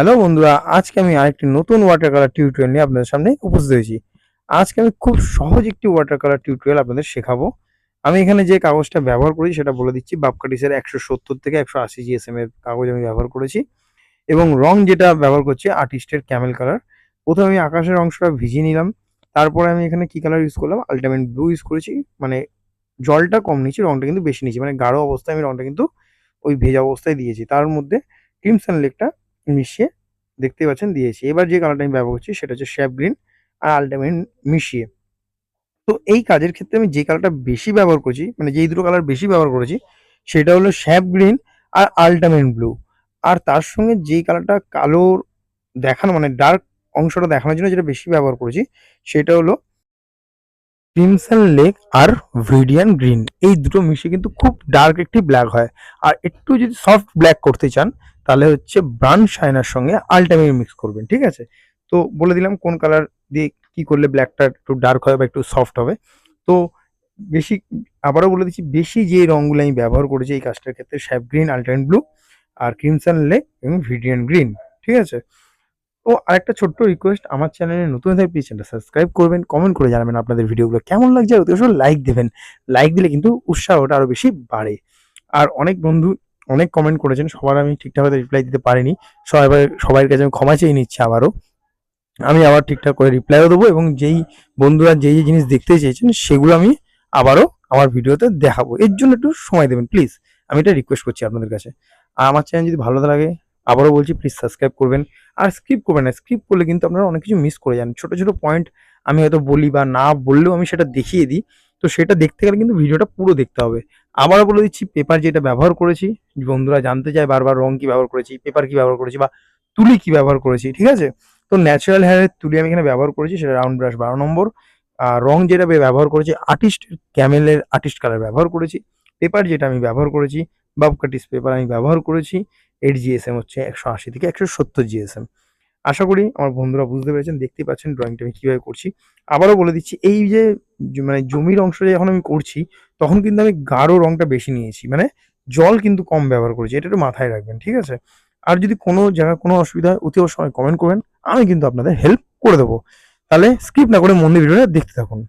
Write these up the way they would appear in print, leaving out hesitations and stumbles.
Hello বন্ধুরা, আজকে আমি আরেকটি নতুন ওয়াটার কালার টিউটোরিয়াল নিয়ে আপনাদের সামনে উপস্থিত হয়েছি। আজকে আমি খুব সহজ একটি ওয়াটার কালার টিউটোরিয়াল আপনাদের শেখাবো। আমি এখানে যে কাগজটা ব্যবহার করি সেটা বলে দিচ্ছি। বাপকাটিসের 170 থেকে 180 জিএসএম এর কাগজ আমি ব্যবহার করেছি এবং রং যেটা ব্যবহার করছি আর্টিস্টের ক্যামেল কালার। প্রথমে আমি আকাশের অংশটা ভিজিয়ে নিলাম। তারপরে আমি এখানে কি কালার ইউজ করলাম? আল্টিমেট ব্লু ইউজ করেছি। মানে জলটা কম নিয়েছি, রংটা কিন্তু বেশি নিয়েছি। মানে গাঢ় অবস্থায় আমি রংটা কিন্তু ওই ভেজা অবস্থায় দিয়েছি। তার মধ্যে ক্রিমসন লেকটা মিশিয়ে দেখতেই পাচ্ছেন দিয়েছি। এবার যে কালারটা আমি ব্যবহার করছি সেটা হচ্ছে স্যাপ গ্রিন আর আল্টিমেট মিশিয়ে। তো এই কাজের ক্ষেত্রে আমি যে কালারটা বেশি ব্যবহার করছি, মানে যেই দুটো কালার বেশি ব্যবহার করেছি সেটা হলো স্যাপ গ্রিন আর আল্টিমেট ব্লু। আর তার সঙ্গে যেই কালারটা কালোর দেখানো মানে ডার্ক অংশটা দেখানোর জন্য যেটা বেশি ব্যবহার করেছি সেটা হলো ক্রিমসন লেক আর ভিডিয়ান গ্রিন। এই দুটো মিশিয়ে কিন্তু খুব ডার্ক একটি ব্ল্যাক হয়। আর একটু যদি সফট ব্ল্যাক করতে চান তাহলে হচ্ছে ব্রাউন শাইনার সঙ্গে আল্টিমেট মিক্স করবেন, ঠিক আছে? তো বলে দিলাম কোন কালার দিয়ে কি করলে ব্ল্যাকটা একটু ডার্ক হবে বা একটু সফট হবে। তো বেশি আবারও বলে দিচ্ছি, বেশি যে রঙগুলো আমি ব্যবহার করেছি এই কাজটার ক্ষেত্রে স্যাপ গ্রিন, আল্টিমেট ব্লু আর ক্রিমসন লেক এবং ভিডিয়ান গ্রিন, ঠিক আছে? ও আরেকটা ছোট্ট রিকোয়েস্ট, আমার চ্যানেলে নতুন হয়ে প্লিজ চ্যানেলটা সাবস্ক্রাইব করবেন, কমেন্ট করে জানাবেন আপনাদের ভিডিওগুলো কেমন লাগছে আর অতি অবশ্যই লাইক দেবেন। লাইক দিলে কিন্তু উৎসাহটা আরো বেশি বাড়ে। আর অনেক বন্ধু অনেক কমেন্ট করেছেন, সবার আমি ঠিকঠাকভাবে রিপ্লাই দিতে পারিনি। সবার কাছে আমি ক্ষমা চেয়ে নিচ্ছি আবারও। আমি আবার ঠিকঠাক করে রিপ্লাইও দেবো এবং যেই বন্ধুরা যেই জিনিস দেখতে চেয়েছেন সেগুলো আমি আবারও আমার ভিডিওতে দেখাবো। এর জন্য একটু সময় দেবেন প্লিজ। আমি এটা রিকোয়েস্ট করছি আপনাদের কাছে। আর আমার চ্যানেল যদি ভালো লাগে আবারও বলছি প্লিজ সাবস্ক্রাইব করবেন। আর স্কিপ করবেন না। স্কিপ করলে কিন্তু আপনারা অনেক কিছু মিস করে যান। ছোট, ছোট পয়েন্ট আমি হয়তো বলি বা না বললেও আমি সেটা দেখিয়ে দিই। তো সেটা দেখতে গেলে কিন্তু ভিডিওটা পুরো দেখতে হবে। আবারও বলে দিচ্ছি, পেপার যেটা ব্যবহার করেছি, বন্ধুরা জানতে চায় বারবার রং কি ব্যবহার করেছি, পেপার কি ব্যবহার করেছি বা তুলি কি ব্যবহার করেছি, ঠিক আছে? তো ন্যাচারাল হেয়ারের তুলি আমি এখানে ব্যবহার করেছি, সেটা রাউন্ড ব্রাশ 12 নম্বর। আর রং যেটা ব্যবহার করেছি আর্টিস্টের ক্যামেলের আর্টিস্ট কালার ব্যবহার করেছি। পেপার যেটা আমি ব্যবহার করেছি বাপকাটিস পেপার আমি ব্যবহার করেছি। এর জিএসএম হচ্ছে 180 থেকে 170 জিএসএম। আশা করি আমার বন্ধুরা বুঝতে পেরেছেন। দেখতেই পাচ্ছেন ড্রয়িংটা আমি কিভাবে করছি। আবারও বলে দিচ্ছি, এই যে মানে জমির অংশটা যখন আমি করছি তখন কিন্তু আমি গাঢ় রংটা বেশি নিয়েছি। মানে জল কিন্তু কম ব্যবহার করেছি। এটা একটু মাথায় রাখবেন, ঠিক আছে? আর যদি কোনো জায়গায় কোনো অসুবিধা হয় অতি অবশ্যই কমেন্ট করবেন। আমি কিন্তু আপনাদের হেল্প করে দেবো। তাহলে স্কিপ না করে মন দিয়ে ভিডিওটা দেখতে থাকুন।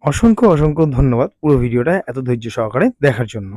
অসংখ্য ধন্যবাদ পুরো ভিডিওটা এত ধৈর্য সহকারে দেখার জন্য।